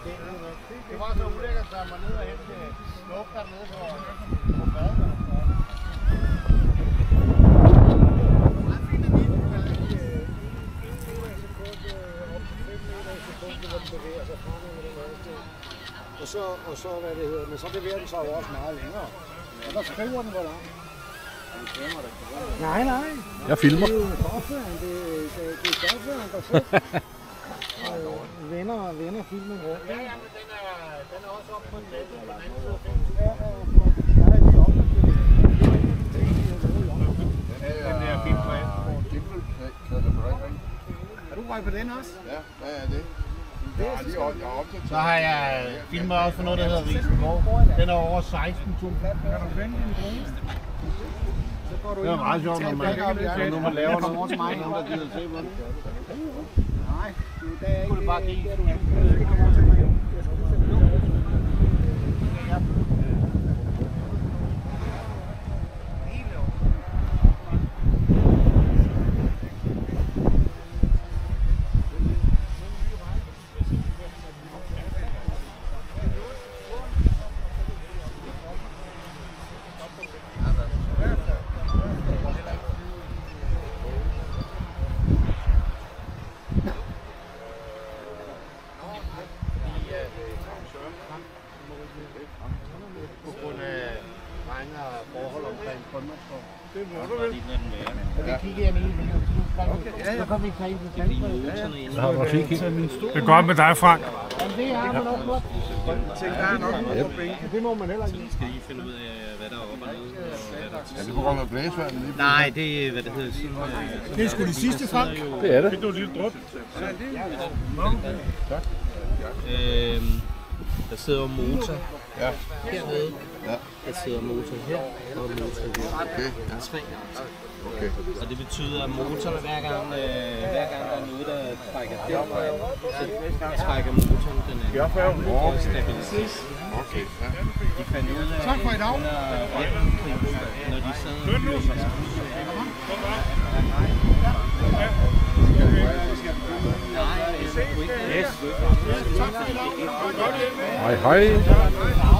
Det var så ulækkert, at man ned og hente luft dernede på badet. Og så hvad det hedder, men så bevæger den sig jo også meget længere. Og der skriver den, hvor langt. Nej. Jeg filmer. Det er jo forføren, det er forføren, der selv vender filmen rundt. Ja, men den er også oppe på en net. Den der film på er du røg på den også? Ja, hvad er det? Så har jeg filmet også for noget, der hedder Risenborg. Den er over 16.000. Kan du vende din drone? Det er meget sjovt, når man laver noget over til mig, nogen der gider se på det. Nej, det er ikke. Det bare give. På grund af regn og forhold omkring Grønlandsskov. Det må du vel. Ja, vi kigger ind i det. Så kommer vi tage ind til Sandfred. Der har du kigget. Det er godt med dig, Frank. Jamen det har man også godt. Der er nok Det må man heller ikke. Skal I finde ud af, hvad der er oppe og nede? Er det på grund af blæsvand? Nej, det er, hvad det hedder. Det er sgu det sidste, Frank. Det er det. Fik du et lille drøb? Der sidder motor hernede. Ja. Der sidder motor her og motor her. Okay. Der er 3. Okay. Og det betyder, at motoren hver gang der er noget, der trækker derfra, så trækker motoren den anden. Og stabiliseres. Okay, ja. De fandt ud af, Tak for i dag. Når de sad Hej hej.